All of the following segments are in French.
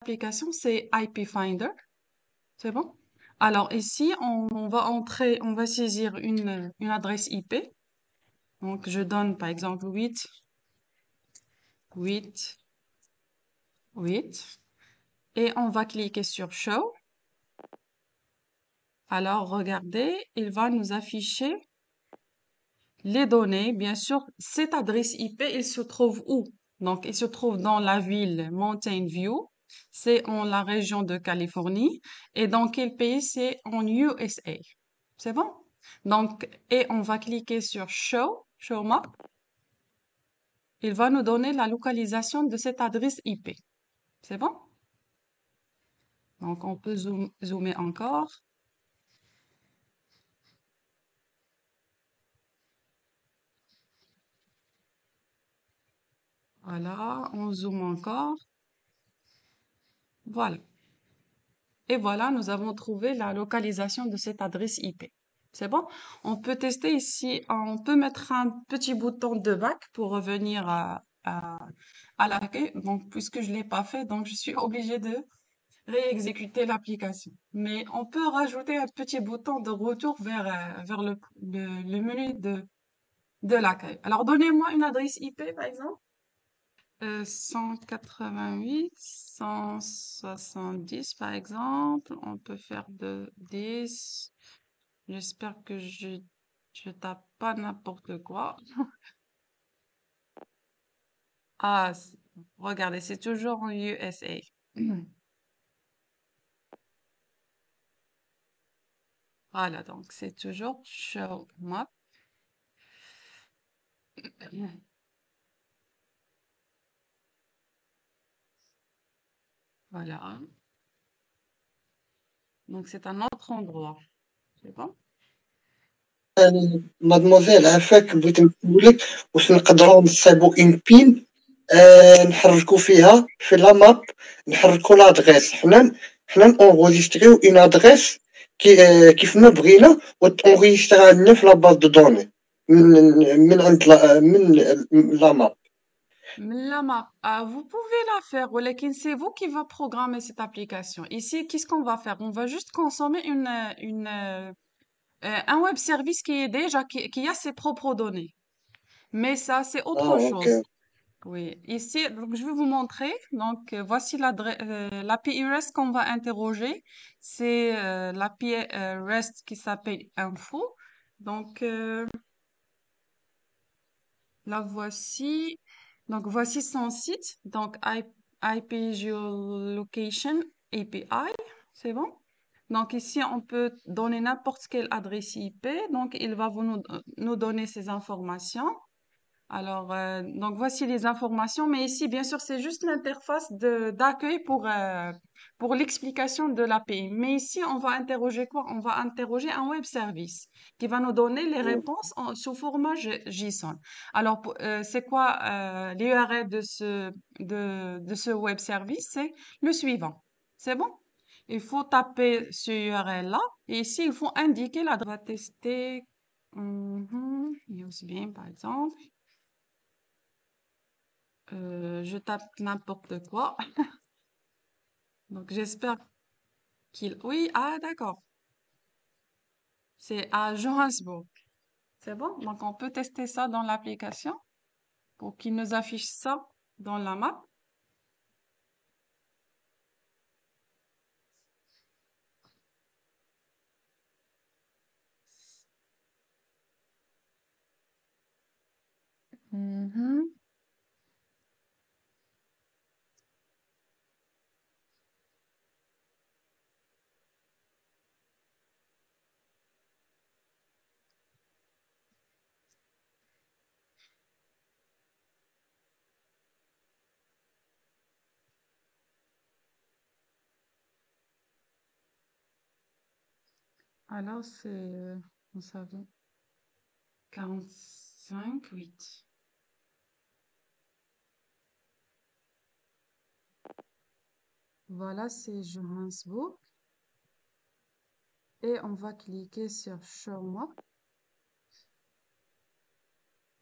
L'application, c'est IP Finder. C'est bon? Alors ici, on va saisir une adresse IP. Donc je donne par exemple 8, 8, 8. Et on va cliquer sur Show. Alors regardez, il va nous afficher les données. Bien sûr, cette adresse IP, il se trouve où? Donc il se trouve dans la ville Mountain View. C'est en la région de Californie. Et dans quel pays? C'est en USA. C'est bon? Donc, et on va cliquer sur Show Map. Il va nous donner la localisation de cette adresse IP. C'est bon? Donc, on peut zoomer encore. Voilà, on zoome encore. Voilà. Et voilà, nous avons trouvé la localisation de cette adresse IP. C'est bon? On peut tester ici, on peut mettre un petit bouton de back pour revenir à l'accueil. Donc, puisque je l'ai pas fait, donc je suis obligée de réexécuter l'application. Mais on peut rajouter un petit bouton de retour vers le menu de l'accueil. Alors, donnez-moi une adresse IP, par exemple. 188, 170, par exemple. On peut faire de 10. J'espère que je tape pas n'importe quoi. Ah, regardez, c'est toujours en USA. Voilà, donc c'est toujours show map. Voilà. Donc c'est un autre endroit. C'est bon? مادموزيل عافاك بغيت نسولك واش نقدروا نصايبوا اون بين نحركوا فيها في لا ماب نحركوا لادغيس حنا اونغوجيستريو اون ادغيس كيف ما بغينا وتونغيسترا عندنا في لا باز دو دوني من عند لا ماب. La map, vous pouvez la faire, Olekin, c'est vous qui va programmer cette application. Ici, qu'est-ce qu'on va faire? On va juste consommer un web service qui est déjà, qui a ses propres données. Mais ça, c'est اه autre اوكي. chose. Oui, ici, donc je vais vous montrer. Donc, voici l'API REST qu'on va interroger. C'est l'API REST qui s'appelle info. Donc, la voici. Donc, voici son site. Donc, IP Geolocation API. C'est bon? Donc, ici, on peut donner n'importe quelle adresse IP. Donc, il va nous donner ces informations. Alors, donc voici les informations, mais ici, bien sûr, c'est juste l'interface d'accueil pour l'explication de l'API. Mais ici, on va interroger quoi? On va interroger un web service qui va nous donner les réponses sous format JSON. Alors, c'est quoi l'URL de ce web service? C'est le suivant. C'est bon? Il faut taper ce URL-là et ici, il faut indiquer l'adresse. On va tester Newsbeam, par exemple. Je tape n'importe quoi. Donc, j'espère qu'il... Oui, ah, d'accord. C'est à Johannesburg. C'est bon? Donc, on peut tester ça dans l'application pour qu'il nous affiche ça dans la map. Mhm. Alors, c'est... Nous savons. 45, 8. Voilà, c'est Johannesburg. Et on va cliquer sur Show Map.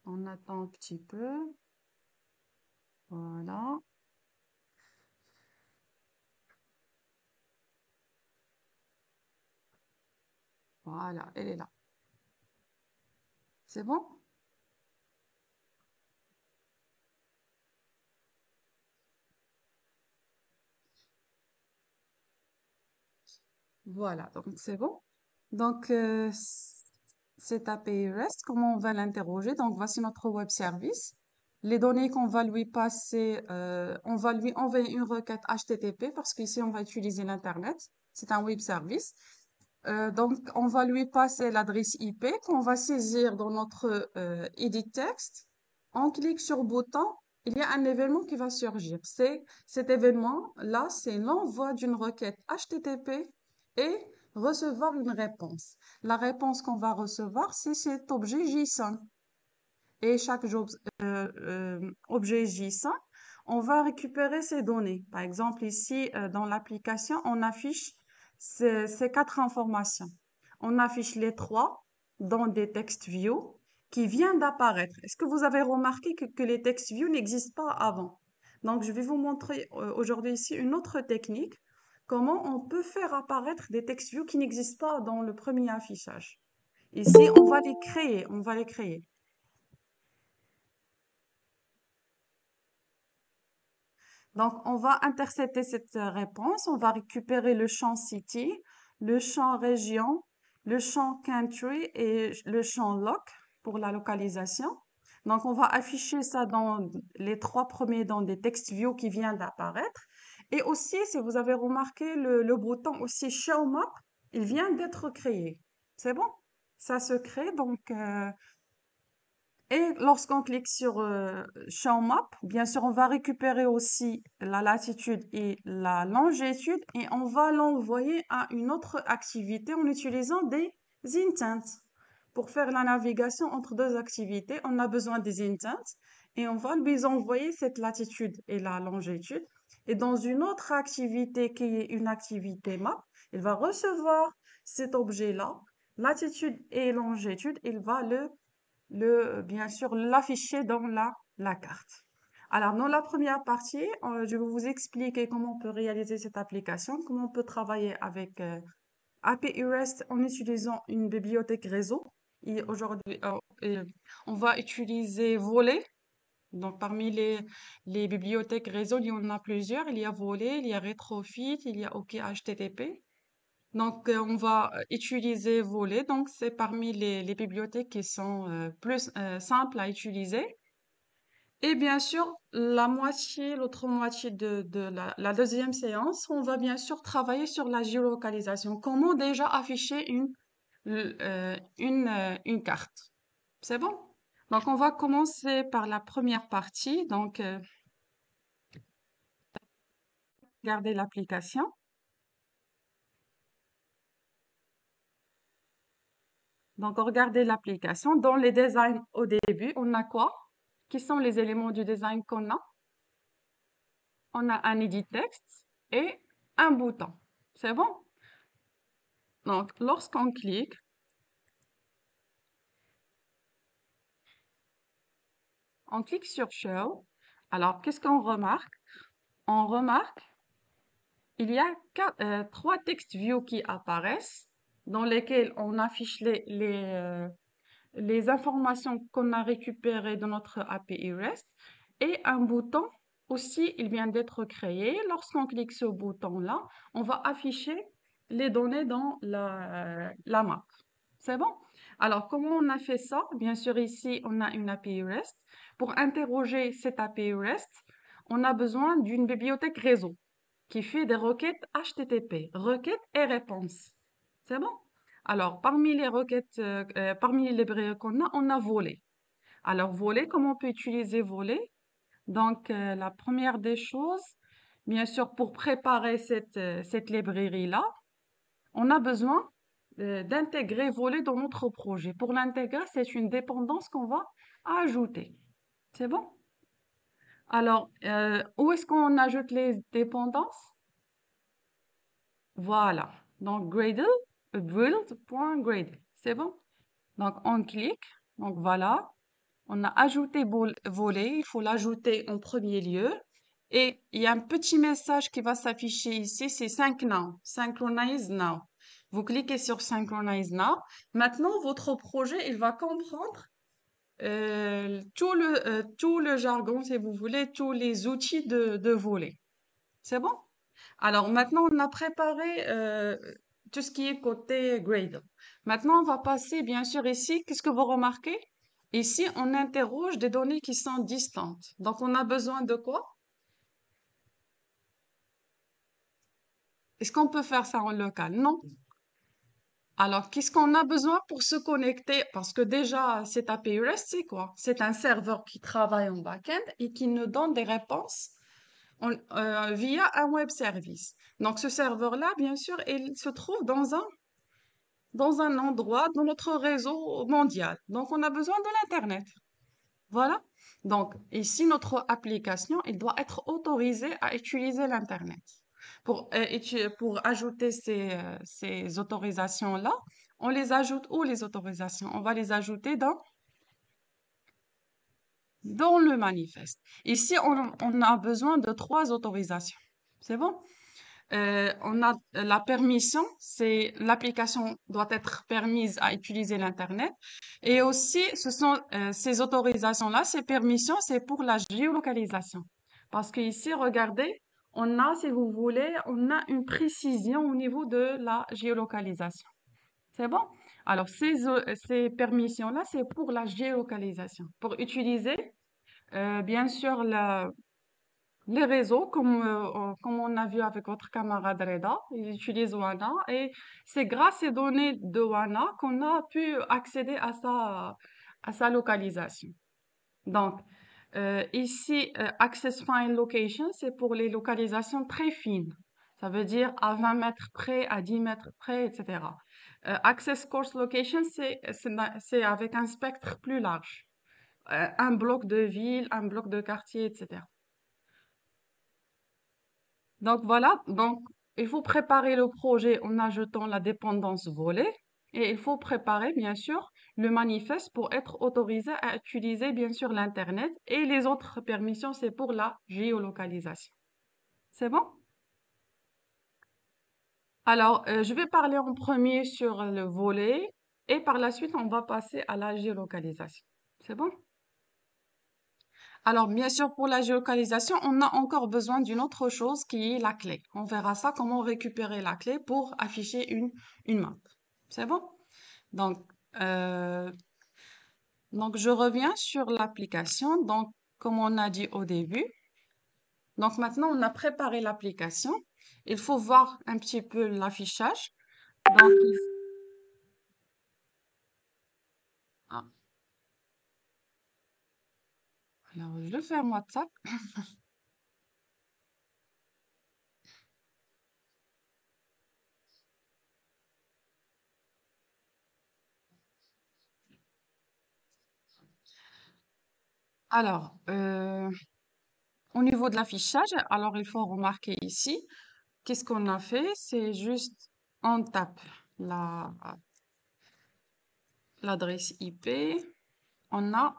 On attend un petit peu. Voilà. Voilà, elle est là. C'est bon? Voilà, donc c'est bon. Donc, cet API REST, comment on va l'interroger? Donc, voici notre web service. Les données qu'on va lui passer, on va lui envoyer une requête HTTP parce qu'ici, on va utiliser l'Internet. C'est un web service. Donc, on va lui passer l'adresse IP qu'on va saisir dans notre edit text. On clique sur le bouton, il y a un événement qui va surgir. Cet événement-là, c'est l'envoi d'une requête HTTP et recevoir une réponse. La réponse qu'on va recevoir, c'est cet objet JSON. Et chaque objet JSON, on va récupérer ces données. Par exemple, ici, dans l'application, on affiche ces quatre informations. On affiche les trois dans des text view qui viennent d'apparaître. Est-ce que vous avez remarqué que les text view n'existent pas avant? Donc, je vais vous montrer aujourd'hui ici une autre technique, comment on peut faire apparaître des text view qui n'existent pas dans le premier affichage. Ici, on va les créer. Donc, on va intercepter cette réponse. On va récupérer le champ city, le champ région, le champ country et le champ loc pour la localisation. Donc, on va afficher ça dans les trois premiers dans des text view qui viennent d'apparaître. Et aussi, si vous avez remarqué, le bouton aussi show map, il vient d'être créé. C'est bon? Ça se crée. Donc, et lorsqu'on clique sur Show Map, bien sûr, on va récupérer aussi la latitude et la longitude et on va l'envoyer à une autre activité en utilisant des intents. Pour faire la navigation entre deux activités, on a besoin des intents et on va lui envoyer cette latitude et la longitude. Et dans une autre activité qui est une activité map, il va recevoir cet objet-là, latitude et longitude, il va bien sûr, l'afficher dans la carte. Alors, dans la première partie, je vais vous expliquer comment on peut réaliser cette application, comment on peut travailler avec API REST en utilisant une bibliothèque réseau. Et aujourd'hui, on va utiliser Volley. Donc, parmi les bibliothèques réseau, il y en a plusieurs. Il y a Volley, il y a Retrofit, il y a OK HTTP. Donc, on va utiliser Volley. Donc, c'est parmi les bibliothèques qui sont plus simples à utiliser. Et bien sûr, l'autre moitié de la deuxième séance, on va bien sûr travailler sur la géolocalisation. Comment déjà afficher une carte. C'est bon? Donc, on va commencer par la première partie. Donc, regardez l'application. Donc, regardez l'application. Dans les designs au début, on a quoi? Qui sont les éléments du design qu'on a? On a un edit text et un bouton. C'est bon? Donc, lorsqu'on clique, sur Show. Alors, qu'est-ce qu'on remarque? On remarque il y a trois text views qui apparaissent dans lesquels on affiche les informations qu'on a récupérées de notre API REST et un bouton aussi, il vient d'être créé. Lorsqu'on clique sur ce bouton-là, on va afficher les données dans la map. C'est bon? Alors, comment on a fait ça? Bien sûr, ici, on a une API REST. Pour interroger cette API REST, on a besoin d'une bibliothèque réseau qui fait des requêtes HTTP, requêtes et réponses. C'est bon? Alors, parmi les requêtes, parmi les librairies qu'on a, on a Volley. Alors, Volley, comment on peut utiliser Volley? Donc, la première des choses, bien sûr, pour préparer cette librairie-là, on a besoin d'intégrer Volley dans notre projet. Pour l'intégrer, c'est une dépendance qu'on va ajouter. C'est bon? Alors, où est-ce qu'on ajoute les dépendances? Voilà. Donc, Gradle, build.gradle. C'est bon? Donc, on clique. Donc, voilà. On a ajouté Volley. Il faut l'ajouter en premier lieu. Et il y a un petit message qui va s'afficher ici. C'est Sync Now. Synchronize Now. Vous cliquez sur Synchronize Now. Maintenant, votre projet, il va comprendre tout le jargon, si vous voulez, tous les outils de volet. C'est bon? Alors maintenant, on a préparé tout ce qui est côté Gradle. Maintenant, on va passer, bien sûr, ici. Qu'est-ce que vous remarquez? Ici, on interroge des données qui sont distantes. Donc, on a besoin de quoi? Est-ce qu'on peut faire ça en local? Non. Alors, qu'est-ce qu'on a besoin pour se connecter? Parce que déjà, cet API REST, c'est quoi? C'est un serveur qui travaille en back-end et qui nous donne des réponses via un web service. Donc, ce serveur-là, bien sûr, il se trouve dans un endroit dans notre réseau mondial. Donc, on a besoin de l'Internet. Voilà. Donc, ici, notre application, elle doit être autorisée à utiliser l'Internet. Pour ajouter ces autorisations-là, on les ajoute où les autorisations? On va les ajouter dans le manifeste. Ici, on a besoin de 3 autorisations. C'est bon? On a la permission, c'est l'application doit être permise à utiliser l'Internet. Et aussi, ce sont ces autorisations-là, ces permissions, c'est pour la géolocalisation. Parce que ici, regardez, on a, si vous voulez, on a une précision au niveau de la géolocalisation. C'est bon? Alors, ces permissions-là, c'est pour la géolocalisation, pour utiliser, bien sûr, les réseaux, comme on a vu avec votre camarade Reda, il utilise Wana et c'est grâce aux données de Wana qu'on a pu accéder à sa localisation. Donc, ici, Access Fine Location, c'est pour les localisations très fines. Ça veut dire à 20 mètres près, à 10 mètres près, etc. Access Coarse Location, c'est avec un spectre plus large. Un bloc de ville, un bloc de quartier, etc. Donc voilà, donc il faut préparer le projet en ajoutant la dépendance volée et il faut préparer bien sûr le manifeste pour être autorisé à utiliser bien sûr l'Internet et les autres permissions, c'est pour la géolocalisation. C'est bon? Alors, je vais parler en premier sur le volet et par la suite, on va passer à la géolocalisation. C'est bon? Alors, bien sûr, pour la géolocalisation, on a encore besoin d'une autre chose qui est la clé. On verra ça, comment récupérer la clé pour afficher une map. C'est bon? Donc, euh, donc, je reviens sur l'application. Donc, comme on a dit au début, donc maintenant, on a préparé l'application. Il faut voir un petit peu l'affichage. Donc, ah, alors, je ferme WhatsApp. Alors, au niveau de l'affichage, alors il faut remarquer ici, qu'est-ce qu'on a fait? C'est juste, on tape la, l'adresse IP. On a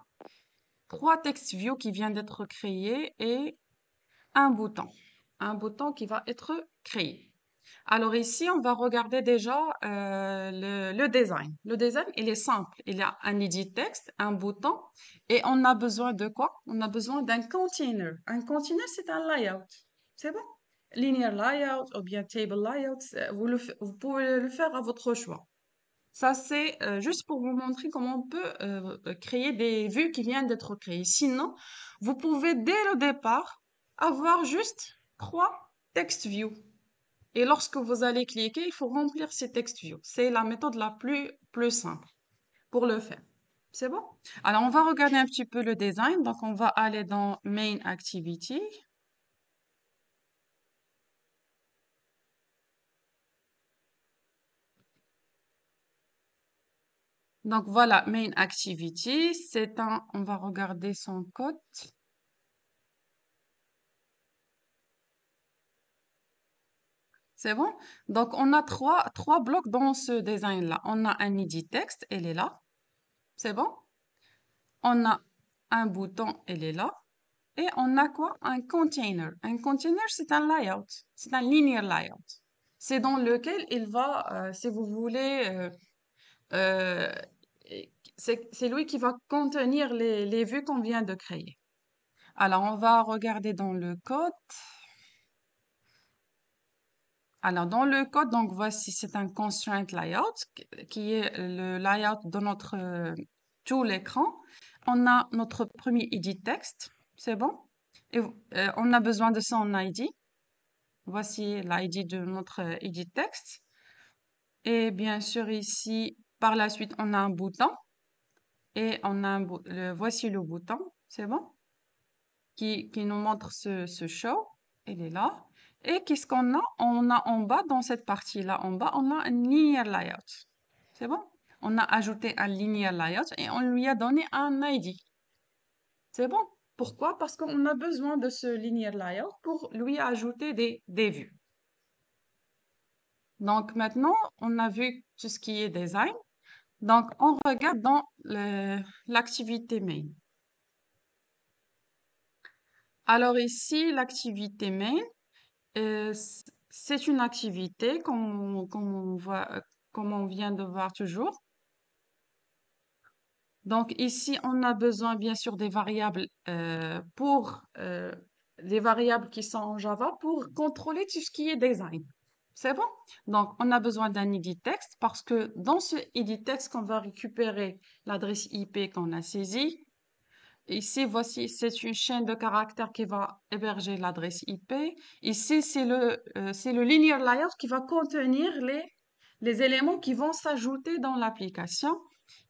3 text views qui viennent d'être créés et un bouton. Un bouton qui va être créé. Alors ici, on va regarder déjà le design. Le design, il est simple. Il y a un edit text, un bouton, et on a besoin de quoi? On a besoin d'un container. Un container, c'est un layout. C'est bon? Linear layout ou bien table layout, vous pouvez le faire à votre choix. Ça, c'est juste pour vous montrer comment on peut créer des vues qui viennent d'être créées. Sinon, vous pouvez dès le départ avoir juste 3 text views. Et lorsque vous allez cliquer, il faut remplir ces text views. C'est la méthode la plus simple pour le faire. C'est bon? Alors, on va regarder un petit peu le design. Donc, on va aller dans Main Activity. Donc, voilà, Main Activity. On va regarder son code. C'est bon? Donc, on a trois blocs dans ce design-là. On a un edit text, elle est là. C'est bon? On a un bouton, elle est là. Et on a quoi? Un container. Un container, c'est un layout. C'est un linear layout. C'est dans lequel il va, si vous voulez, euh, c'est lui qui va contenir les vues qu'on vient de créer. Alors, on va regarder dans le code. Alors, dans le code, donc voici, c'est un constraint layout qui est le layout de notre tout l'écran. On a notre premier ID texte, c'est bon? Et on a besoin de son ID. Voici l'ID de notre ID texte. Et bien sûr, ici, par la suite, on a un bouton. Et on a voici le bouton, c'est bon? Qui nous montre ce show. Il est là. Et qu'est-ce qu'on a? On a en bas, dans cette partie-là, en bas, on a un linear layout. C'est bon? On a ajouté un linear layout et on lui a donné un ID. C'est bon? Pourquoi? Parce qu'on a besoin de ce linear layout pour lui ajouter des vues. Donc maintenant, on a vu tout ce qui est design. Donc on regarde dans l'activité main. Alors ici, l'activité main, c'est une activité comme on vient de voir toujours. Donc ici, on a besoin bien sûr des variables des variables qui sont en Java pour contrôler tout ce qui est design. C'est bon? Donc on a besoin d'un ID text parce que dans ce ID text, qu'on va récupérer l'adresse IP qu'on a saisie. Ici, voici, c'est une chaîne de caractères qui va héberger l'adresse IP. Ici, c'est le linear layout qui va contenir les éléments qui vont s'ajouter dans l'application.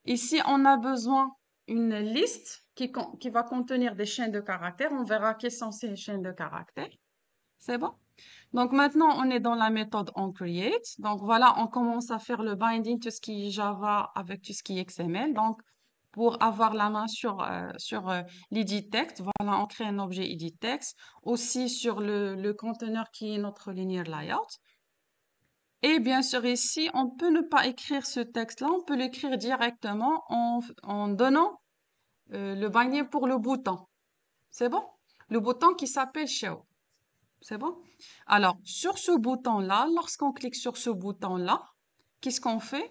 Ici, on a besoin d'une liste qui va contenir des chaînes de caractères. On verra quelles sont ces chaînes de caractères. C'est bon? Donc maintenant, on est dans la méthode onCreate. Donc voilà, on commence à faire le binding, tout ce qui est Java avec tout ce qui est XML. Donc pour avoir la main sur l'ID text, voilà, on crée un objet ID text. Aussi sur le conteneur qui est notre linear layout. Et bien sûr, ici, on peut ne pas écrire ce texte-là, on peut l'écrire directement en donnant le binding pour le bouton. C'est bon? Le bouton qui s'appelle Show. C'est bon? Alors, sur ce bouton-là, lorsqu'on clique sur ce bouton-là, qu'est-ce qu'on fait?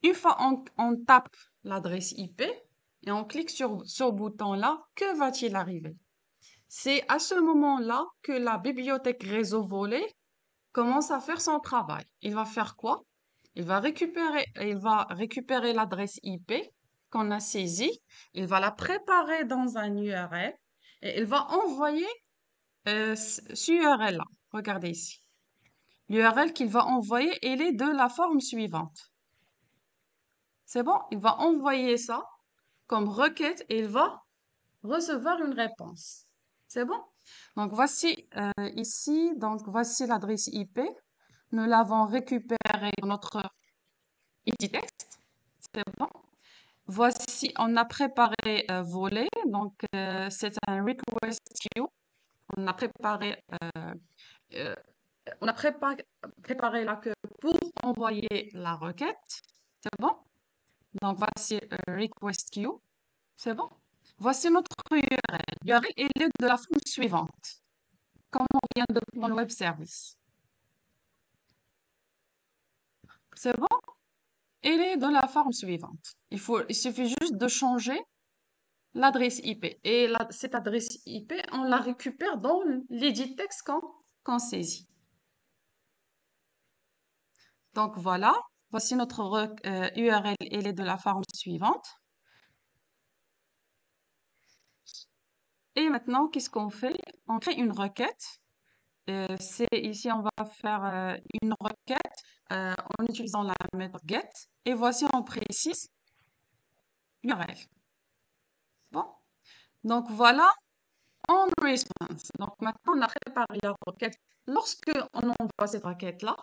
Une fois on tape l'adresse IP et on clique sur ce bouton-là, que va-t-il arriver? C'est à ce moment-là que la bibliothèque réseau volé commence à faire son travail. Il va faire quoi? Il va récupérer l'adresse IP qu'on a saisie, il va la préparer dans un URL et il va envoyer ce URL-là. Regardez ici. L'URL qu'il va envoyer, elle est de la forme suivante. C'est bon? Il va envoyer ça comme requête et il va recevoir une réponse. C'est bon? Donc voici ici, donc voici l'adresse IP. Nous l'avons récupérée dans notre ID text. C'est bon? Voici, on a préparé volet. Donc c'est un request queue. On a préparé euh, préparé la queue pour envoyer la requête. C'est bon? Donc voici request queue. C'est bon? Voici notre URL. L'URL est de la forme suivante, comme on vient de voir dans le web service. C'est bon? Elle est de la forme suivante. Il suffit juste de changer l'adresse IP. Et cette adresse IP, on la récupère dans l'edit text qu'on saisit. Donc voilà, voici notre URL, elle est de la forme suivante. Et maintenant, qu'est-ce qu'on fait? On crée une requête. Ici, on va faire une requête en utilisant la méthode get. Et voici, on précise l'URL. Bon. Donc voilà, on response. Donc maintenant, on a préparé la requête. Lorsque on envoie cette requête-là,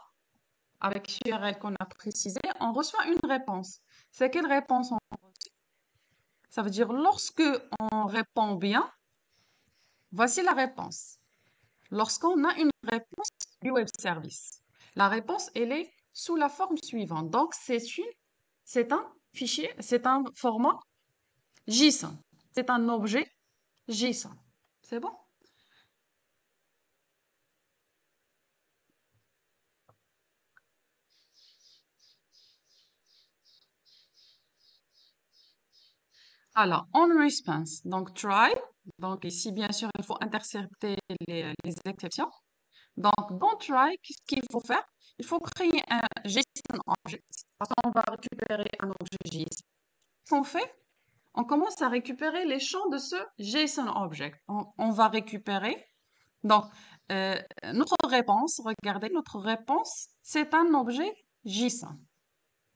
avec l'URL qu'on a précisé, on reçoit une réponse. C'est quelle réponse on reçoit? Ça veut dire lorsque on répond bien, voici la réponse. Lorsqu'on a une réponse du web service, la réponse, elle est sous la forme suivante. Donc, c'est un fichier, c'est un format JSON. C'est un objet JSON. C'est bon? Alors, on response, donc try. Donc ici, bien sûr, il faut intercepter les exceptions. Donc, dans try, qu'est-ce qu'il faut faire? Il faut créer un JSON object. Parce qu'on va récupérer un objet JSON. Qu'est-ce qu'on fait? On commence à récupérer les champs de ce JSON object. On va récupérer. Donc, notre réponse, regardez, notre réponse, c'est un objet JSON.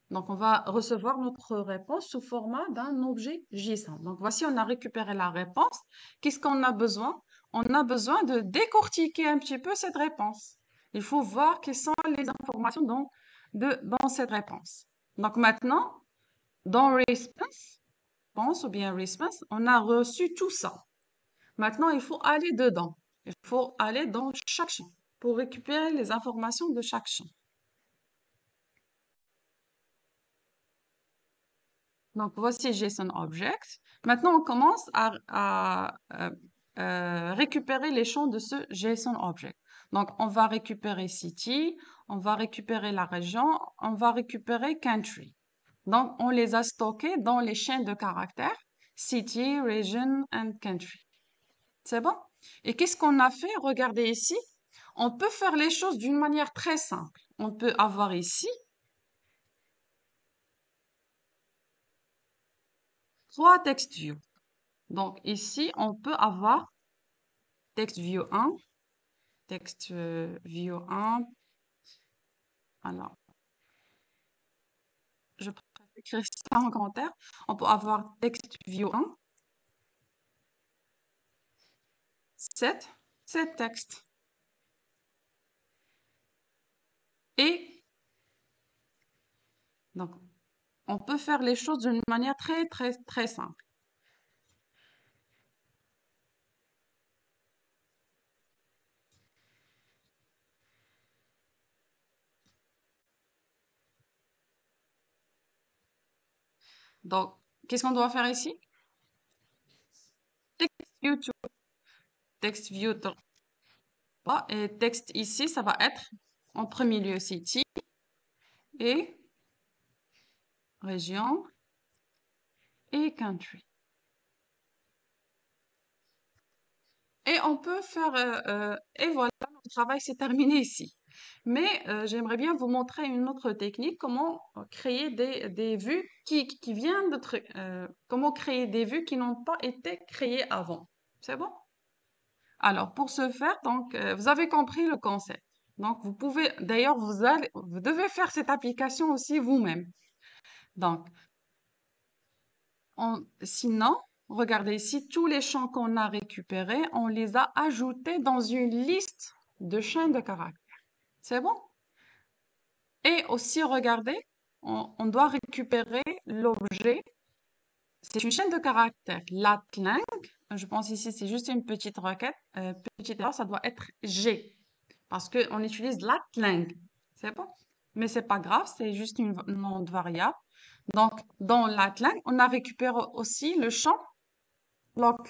Donc, on va recevoir notre réponse sous format d'un objet JSON. Donc, voici, on a récupéré la réponse. Qu'est-ce qu'on a besoin? On a besoin de décortiquer un petit peu cette réponse. Il faut voir quelles sont les informations dans cette réponse. Donc, maintenant, dans response ou bien response, on a reçu tout ça. Maintenant, il faut aller dedans. Il faut aller dans chaque champ pour récupérer les informations de chaque champ. Donc, voici JSON Object. Maintenant, on commence à récupérer les champs de ce JSON Object. Donc, on va récupérer city, on va récupérer la région, on va récupérer country. Donc, on les a stockés dans les chaînes de caractères city, region and country. C'est bon? Et qu'est-ce qu'on a fait? Regardez ici. On peut faire les choses d'une manière très simple. On peut avoir ici 3 text views. Donc ici, on peut avoir text view 1, text view 1. Alors, je préfère écrire ça en commentaire. On peut avoir text view 1, 7 textes. Et donc, on peut faire les choses d'une manière très, très, très simple. Donc, qu'est-ce qu'on doit faire ici? Text view 2, text view 3. Et texte ici, ça va être en premier lieu city et région et country. Et on peut faire, et voilà, notre travail s'est terminé ici. Mais j'aimerais bien vous montrer une autre technique, comment créer des vues qui viennent d'être, comment créer des vues qui n'ont pas été créées avant. C'est bon? Alors, pour ce faire, donc, vous avez compris le concept. Donc, vous pouvez, d'ailleurs, vous devez faire cette application aussi vous-même. Donc, sinon, regardez ici, tous les champs qu'on a récupérés, on les a ajoutés dans une liste de chaînes de caractères. C'est bon? Et aussi, regardez, on doit récupérer l'objet. C'est une chaîne de caractères. Latling, je pense ici, c'est juste une petite requête. Petite erreur, ça doit être G. Parce qu'on utilise latling. C'est bon? Mais c'est pas grave, c'est juste une nom de variable. Donc, dans latling, on a récupéré aussi le champ lock.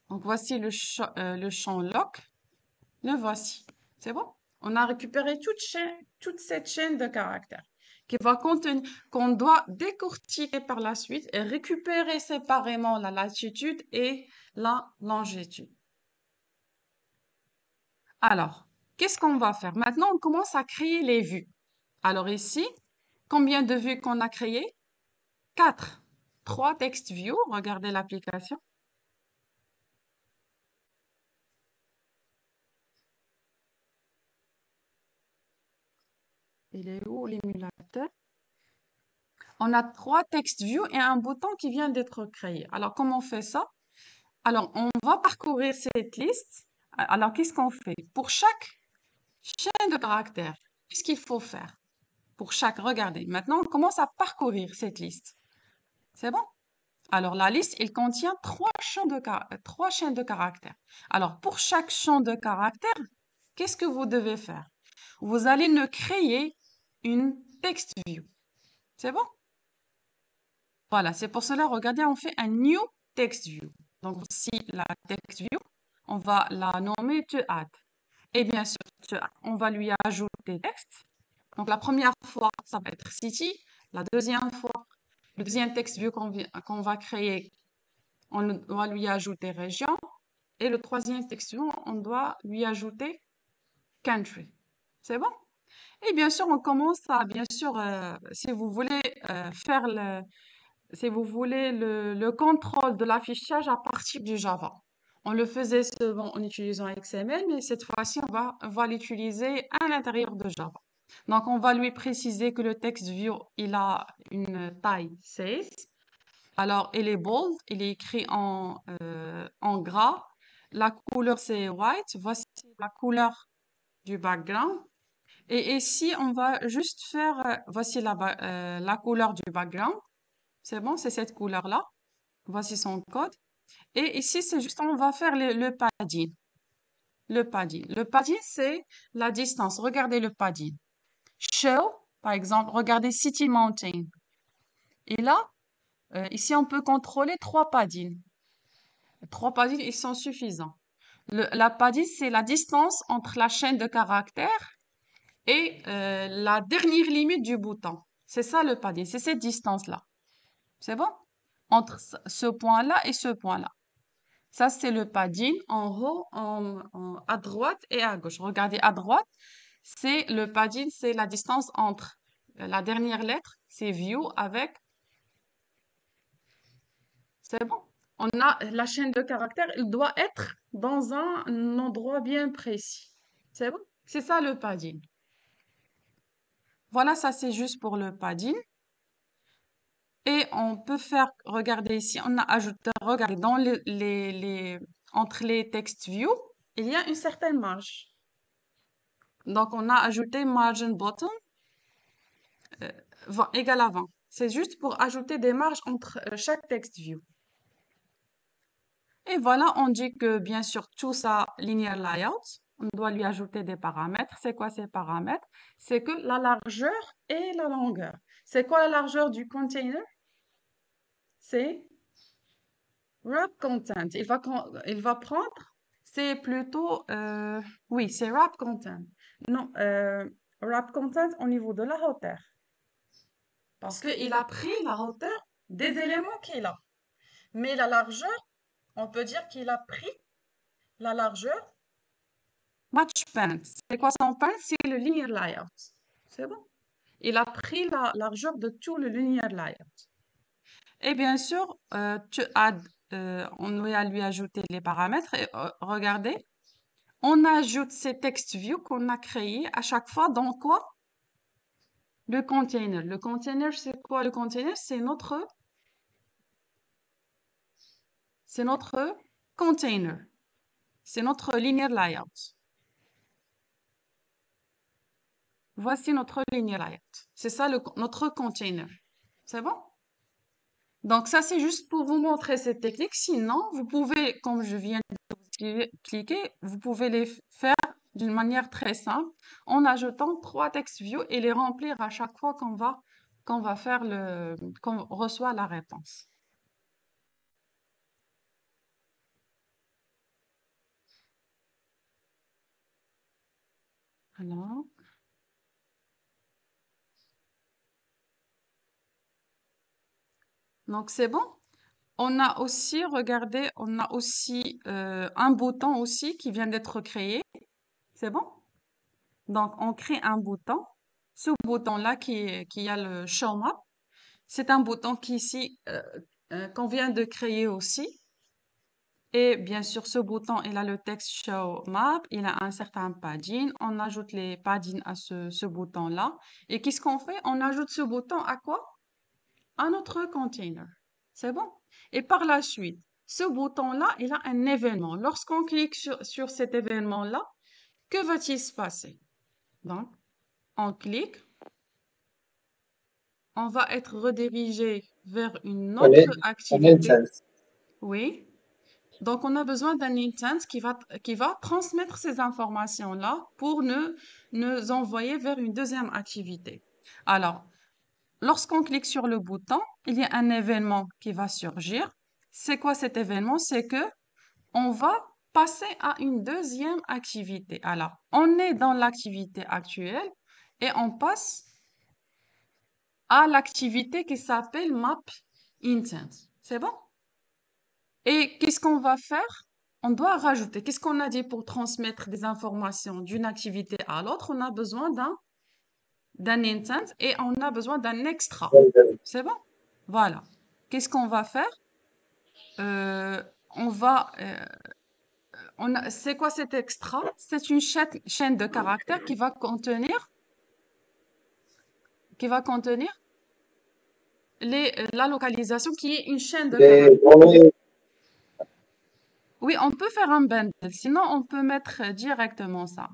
Donc, voici le champ lock. Le voici. C'est bon? On a récupéré toute cette chaîne de caractères qui va contenir, qu'on doit décortiquer par la suite et récupérer séparément la latitude et la longitude. Alors, qu'est-ce qu'on va faire? Maintenant, on commence à créer les vues. Alors ici, combien de vues qu'on a créées? 4. 3 text view. Regardez l'application. Il est où l'émulateur? On a 3 text views et un bouton qui vient d'être créé. Alors, comment on fait ça? Alors, on va parcourir cette liste. Alors, qu'est-ce qu'on fait? Pour chaque chaîne de caractères, qu'est-ce qu'il faut faire? Pour chaque, regardez. Maintenant, on commence à parcourir cette liste. C'est bon? Alors, la liste, elle contient 3 chaînes de caractères. Alors, pour chaque champ de caractères, qu'est-ce que vous devez faire? Vous allez nous créer une text view. C'est bon? Voilà, c'est pour cela, regardez, on fait un new text view. Donc, si la text view, on va la nommer to add. Et bien sûr, on va lui ajouter texte. Donc, la première fois, ça va être city. La deuxième fois, Le deuxième text view qu'on va créer, on doit lui ajouter région. Et le troisième text view, on doit lui ajouter country. C'est bon? Et bien sûr, on commence à, bien sûr, si vous voulez faire si vous voulez le contrôle de l'affichage à partir du Java. On le faisait souvent en utilisant XML, mais cette fois-ci, on va l'utiliser à l'intérieur de Java. Donc, on va lui préciser que le text view, il a une taille 16. Alors, il est bold, il est écrit en gras. La couleur, c'est white. Voici la couleur du background. Et ici, on va juste faire, voici la couleur du background. C'est bon, c'est cette couleur-là. Voici son code. Et ici, c'est juste, on va faire le padding. Le padding. Le padding, c'est la distance. Regardez le padding. Show, par exemple, regardez City Mountain. Et là, ici, on peut contrôler trois paddings. Trois paddings, ils sont suffisants. La padding, c'est la distance entre la chaîne de caractères et la dernière limite du bouton. C'est ça le padding, c'est cette distance-là. C'est bon? Entre ce point-là et ce point-là. Ça, c'est le padding en haut, à droite et à gauche. Regardez à droite, c'est le padding, c'est la distance entre la dernière lettre, c'est view avec, c'est bon. On a la chaîne de caractères, il doit être dans un endroit bien précis. C'est bon? C'est ça le padding. Voilà, ça c'est juste pour le padding. Et on peut faire, regardez ici, on a ajouté, regardez, dans entre les text view, il y a une certaine marge. Donc, on a ajouté margin bottom égale à 20. C'est juste pour ajouter des marges entre chaque text view. Et voilà, on dit que bien sûr, tout ça, linear layout, on doit lui ajouter des paramètres. C'est quoi ces paramètres? C'est que la largeur et la longueur. C'est quoi la largeur du container? C'est wrap content. Il va prendre, c'est plutôt, oui, c'est wrap content. Non, wrap content au niveau de la hauteur. Parce qu'il a pris la hauteur des éléments qu'il a. Mais la largeur, on peut dire qu'il a pris la largeur match paint. C'est quoi son paint? C'est le linear layout. C'est bon. Il a pris la largeur de tout le linear layout. Et bien sûr, on doit lui ajouter les paramètres. Et regardez, on ajoute ces text view qu'on a créés à chaque fois dans quoi? Le container. Le container, c'est quoi le container? C'est notre container. C'est notre linear layout. Voici notre linear layout. C'est ça notre container. C'est bon? Donc ça, c'est juste pour vous montrer cette technique. Sinon, vous pouvez, comme je viens de vous expliquer, vous pouvez les faire d'une manière très simple en ajoutant trois text views et les remplir à chaque fois qu'on reçoit la réponse. Alors, donc c'est bon. On a aussi, regardez, on a aussi un bouton aussi qui vient d'être créé. C'est bon? Donc, on crée un bouton. Ce bouton-là qui a le Show Map, c'est un bouton qui ici, qu'on vient de créer aussi. Et bien sûr, ce bouton, il a le texte Show Map, il a un certain padding. On ajoute les paddings à ce bouton-là. Et qu'est-ce qu'on fait? On ajoute ce bouton à quoi? À notre container. C'est bon? Et par la suite, ce bouton-là, il a un événement. Lorsqu'on clique sur cet événement-là, que va-t-il se passer? Donc, on clique, on va être redirigé vers une autre activité. Oui. Donc, on a besoin d'un intent qui va transmettre ces informations-là pour nous envoyer vers une deuxième activité. Alors, lorsqu'on clique sur le bouton, il y a un événement qui va surgir. C'est quoi cet événement? C'est que on va passer à une deuxième activité. Alors, on est dans l'activité actuelle et on passe à l'activité qui s'appelle map intent. C'est bon? Et qu'est-ce qu'on va faire? On doit rajouter. Qu'est-ce qu'on a dit pour transmettre des informations d'une activité à l'autre? On a besoin d'un intent et on a besoin d'un extra. C'est bon? Voilà. Qu'est-ce qu'on va faire? Euh, on va, c'est quoi cet extra? C'est une chaîne de caractères qui va contenir la localisation qui est une chaîne de caractères. Les données, Oui, on peut faire un bundle, sinon on peut mettre directement ça.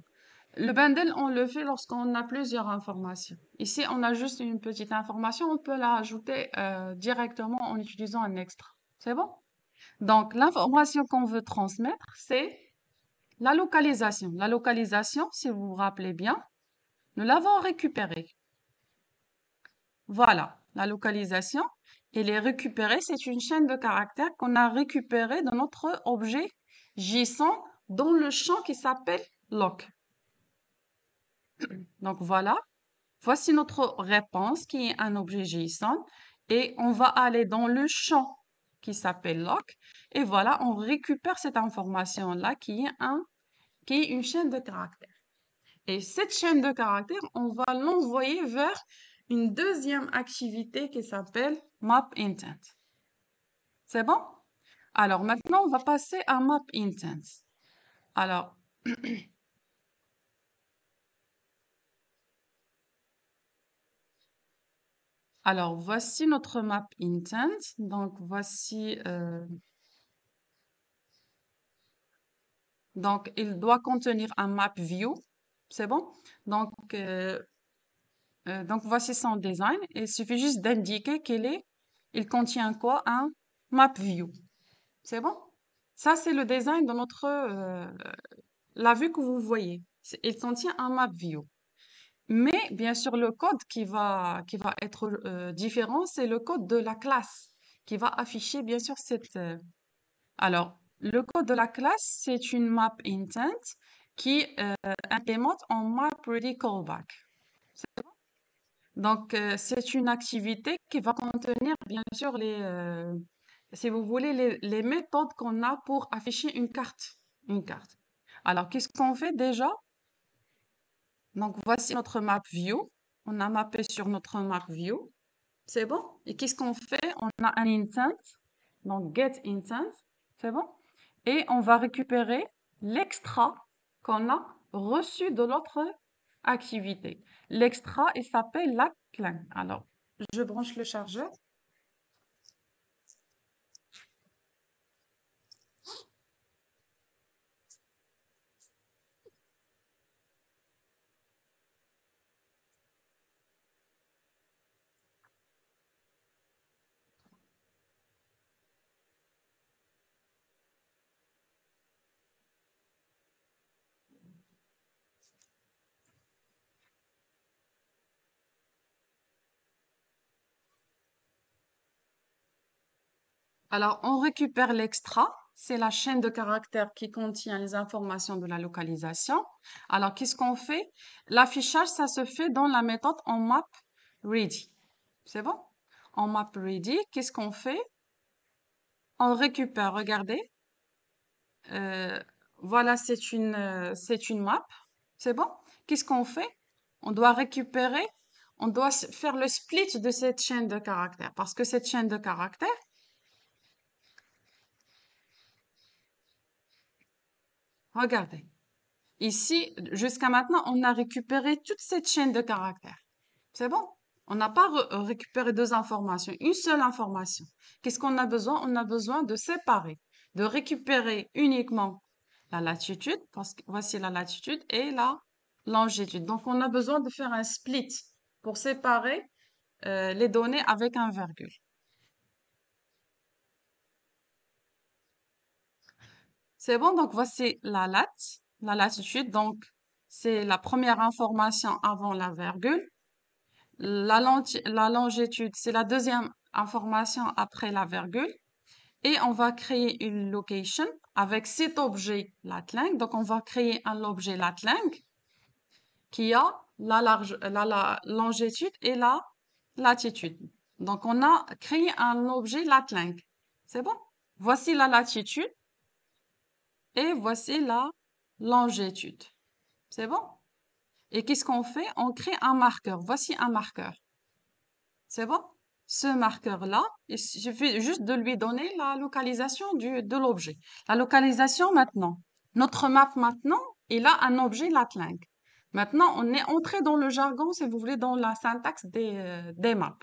Le bundle, on le fait lorsqu'on a plusieurs informations. Ici, on a juste une petite information, on peut la ajouter directement en utilisant un extra. C'est bon? Donc, l'information qu'on veut transmettre, c'est la localisation. La localisation, si vous vous rappelez bien, nous l'avons récupérée. Voilà, la localisation, elle est récupérée, c'est une chaîne de caractères qu'on a récupérée dans notre objet JSON dans le champ qui s'appelle loc. Donc voilà, voici notre réponse qui est un objet JSON et on va aller dans le champ qui s'appelle loc et voilà, on récupère cette information-là qui est une chaîne de caractères. Et cette chaîne de caractères, on va l'envoyer vers une deuxième activité qui s'appelle map intent. C'est bon? Alors maintenant, on va passer à map intent. Alors, voici notre map intent. Donc donc il doit contenir un map view. C'est bon? Donc, voici son design. Il suffit juste d'indiquer il contient quoi? Un map view. C'est bon? Ça, c'est le design de la vue que vous voyez. Il contient un map view. Mais bien sûr, le code qui va être différent, c'est le code de la classe qui va afficher bien sûr Alors, le code de la classe, c'est une map intent qui implémente en map ready callback. Donc, c'est une activité qui va contenir bien sûr si vous voulez, les méthodes qu'on a pour afficher une carte. Une carte. Alors, qu'est-ce qu'on fait déjà? Donc, voici notre map view. On a mappé sur notre map view. C'est bon? Et qu'est-ce qu'on fait? On a un intent. Donc, get intent. C'est bon? Et on va récupérer l'extra qu'on a reçu de l'autre activité. L'extra, il s'appelle la clang. Alors, je branche le chargeur. Alors, on récupère l'extra. C'est la chaîne de caractères qui contient les informations de la localisation. Alors, qu'est-ce qu'on fait? L'affichage, ça se fait dans la méthode en map ready. C'est bon? En map ready, qu'est-ce qu'on fait? On récupère, regardez. Euh, voilà, c'est une map. C'est bon? Qu'est-ce qu'on fait? On doit récupérer, on doit faire le split de cette chaîne de caractères. Parce que cette chaîne de caractères, regardez. Ici, jusqu'à maintenant, on a récupéré toute cette chaîne de caractères. C'est bon? On n'a pas récupéré deux informations, une seule information. Qu'est-ce qu'on a besoin? On a besoin de séparer, de récupérer uniquement la latitude, parce que voici la latitude et la longitude. Donc, on a besoin de faire un split pour séparer les données avec un virgule. C'est bon? Donc, voici la latitude. Donc, c'est la première information avant la virgule. La longitude, c'est la deuxième information après la virgule. Et on va créer une location avec cet objet latling. Donc, on va créer un objet latling qui a la longitude et la latitude. Donc, on a créé un objet latling. C'est bon? Voici la latitude et voici la longitude. C'est bon? Et qu'est-ce qu'on fait? On crée un marqueur. Voici un marqueur. C'est bon? Ce marqueur-là, il suffit juste de lui donner la localisation de l'objet. La localisation maintenant. Notre map maintenant, il a un objet latling. Maintenant, on est entré dans le jargon, si vous voulez, dans la syntaxe des maps.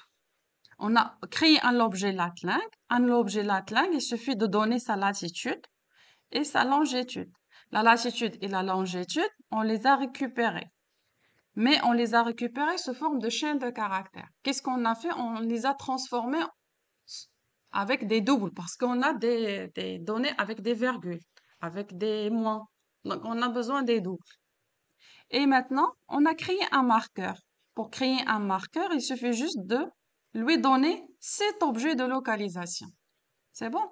On a créé un objet latling. Un objet latling, il suffit de donner sa latitude et sa longitude. La latitude et la longitude, on les a récupérés. Mais on les a récupérés sous forme de chaîne de caractères. Qu'est-ce qu'on a fait? On les a transformés avec des doubles parce qu'on a des données avec des virgules, avec des moins. Donc, on a besoin des doubles. Et maintenant, on a créé un marqueur. Pour créer un marqueur, il suffit juste de lui donner cet objet de localisation. C'est bon?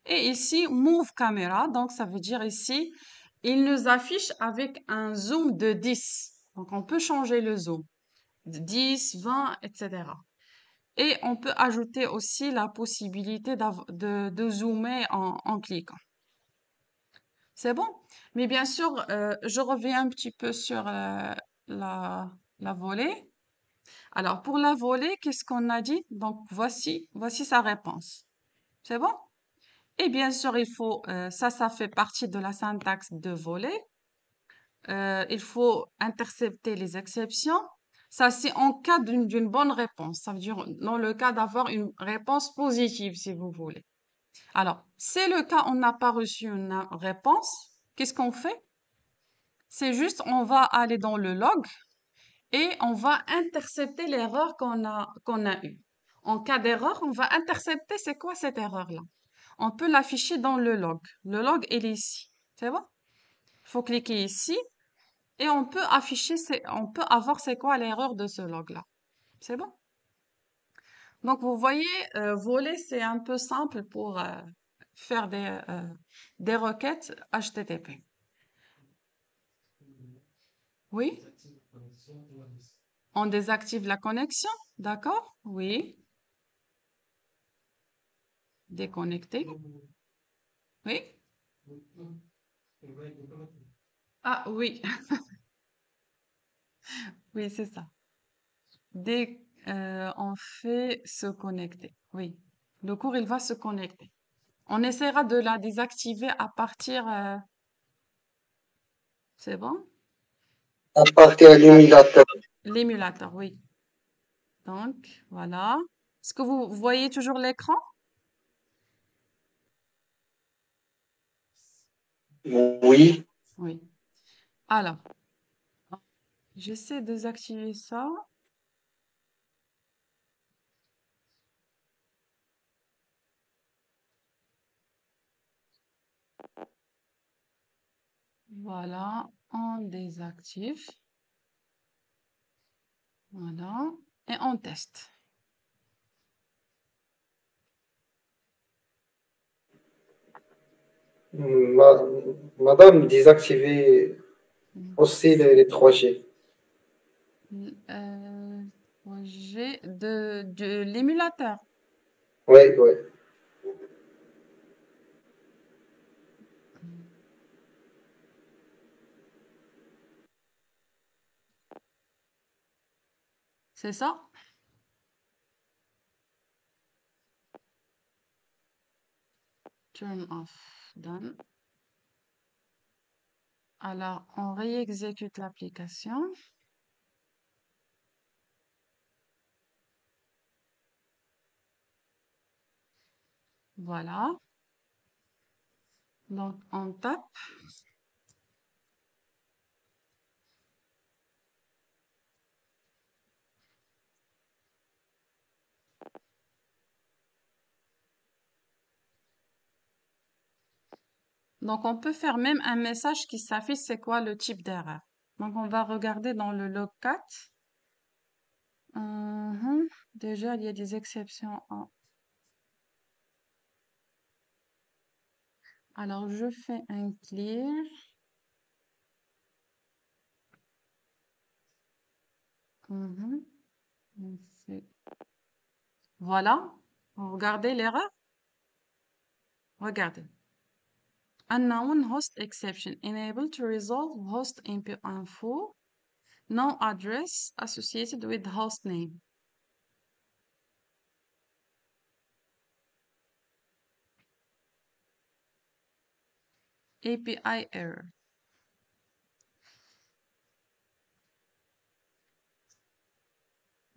Et ici, Move Camera, donc ça veut dire ici, il nous affiche avec un zoom de 10. Donc, on peut changer le zoom. 10, 20, etc. Et on peut ajouter aussi la possibilité de zoomer en cliquant. C'est bon? Mais bien sûr, je reviens un petit peu sur la, la volée. Alors, pour la volée, qu'est-ce qu'on a dit? Donc, voici sa réponse. C'est bon? Et bien sûr, ça fait partie de la syntaxe de volée. Il faut intercepter les exceptions. Ça, c'est en cas d'une bonne réponse. Ça veut dire dans le cas d'avoir une réponse positive, si vous voulez. Alors, c'est le cas, on n'a pas reçu une réponse. Qu'est-ce qu'on fait? C'est juste, on va aller dans le log et on va intercepter l'erreur qu'on a eue. En cas d'erreur, on va intercepter c'est quoi cette erreur-là. On peut l'afficher dans le log. Le log, il est ici. C'est bon? Il faut cliquer ici et on peut on peut avoir c'est quoi l'erreur de ce log-là. C'est bon? Donc, vous voyez, voler, c'est un peu simple pour faire des requêtes HTTP. Oui? On désactive la connexion, d'accord? Oui. Déconnecter. Oui? Ah oui, oui, c'est ça. On fait se connecter. Oui. Le cours, il va se connecter. On essaiera de la désactiver à partir... c'est bon? À partir de l'émulateur. L'émulateur, oui. Donc, voilà. Est-ce que vous voyez toujours l'écran? Oui. Oui. Alors, j'essaie de désactiver ça. Voilà, on désactive. Voilà. Et on teste. Madame, désactivez Mm. aussi les 3G. Projet de l'émulateur. Oui, oui. C'est ça? Turn off. Done. Alors, on réexécute l'application. Voilà. Donc, on tape. Donc, on peut faire même un message qui s'affiche, c'est quoi le type d'erreur. Donc, on va regarder dans le log 4. Déjà, il y a des exceptions. Alors, je fais un clear. Mhm. On fait- Voilà. Regardez l'erreur. Regardez. Unknown host exception. Enable to resolve host info. No address associated with host name. API error.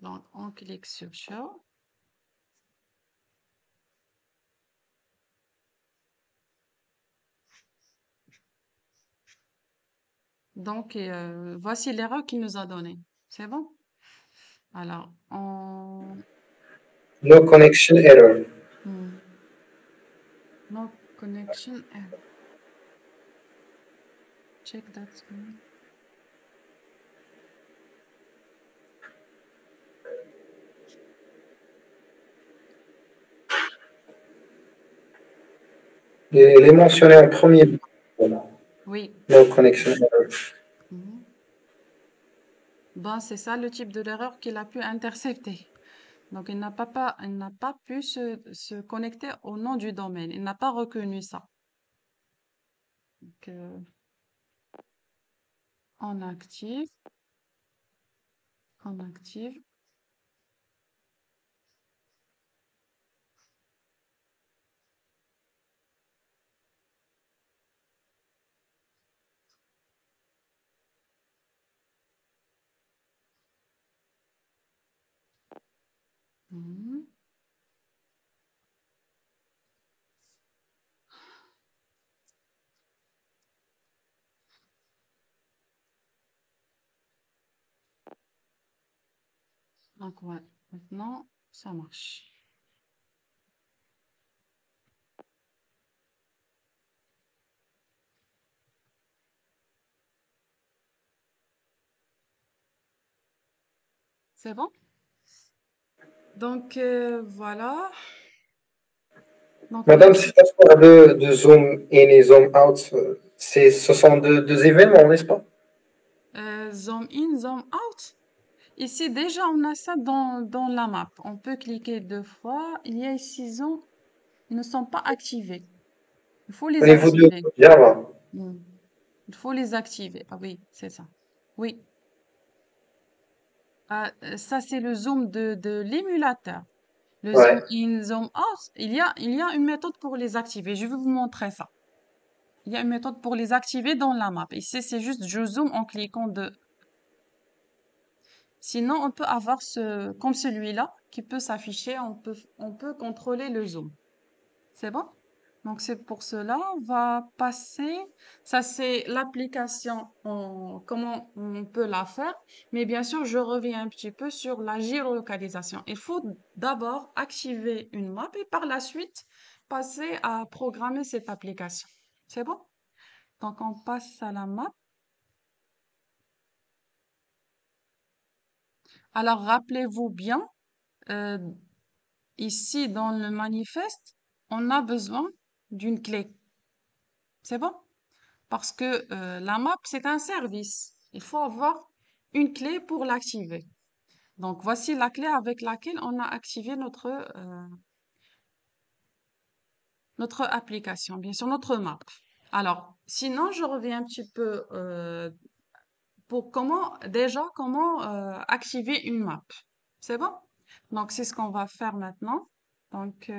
Donc, on clique sur Show. Donc, voici l'erreur qu'il nous a donnée. C'est bon? Alors, No connection error. no connection error. Check that screen. Il est mentionné en premier. Voilà. Oui. No connection error. Mhm. Ben, c'est ça le type de l'erreur qu'il a pu intercepter. Donc, il n'a pas pu se connecter au nom du domaine. Il n'a pas reconnu ça. Donc, on active. On active. Mhm. Donc, ouais, maintenant, ça marche. C'est bon? Donc, voilà. Donc, Madame, cette histoire de zoom in et zoom out, ce sont deux événements, n'est-ce pas? zoom in, zoom out. Ici, déjà, on a ça dans la map. On peut cliquer deux fois. Il y a ici zoom. Ils ne sont pas activés. Il faut Au les niveau de activer. Java. Hmm. Il faut les activer. Ah oui, c'est ça. Oui. Ah, ça, c'est le zoom de l'émulateur. Le zoom Ouais. in, zoom out, il y a une méthode pour les activer. Je vais vous montrer ça. Il y a une méthode pour les activer dans la map. Ici, c'est juste je zoome en cliquant de. Sinon, on peut avoir comme celui-là, qui peut s'afficher. On peut contrôler le zoom. C'est bon? Donc, c'est pour cela, on va passer. Ça, c'est l'application, comment on peut la faire. Mais bien sûr, je reviens un petit peu sur la géolocalisation. Il faut d'abord activer une map et par la suite, passer à programmer cette application. C'est bon? Donc, on passe à la map. Alors, rappelez-vous bien, euh, ici, dans le manifeste, on a besoin d'une clé. C'est bon? Parce que la map, c'est un service. Il faut avoir une clé pour l'activer. Donc, voici la clé avec laquelle on a activé notre application, bien sûr, notre map. Alors, sinon, je reviens un petit peu pour comment activer une map. C'est bon? Donc, c'est ce qu'on va faire maintenant. Donc,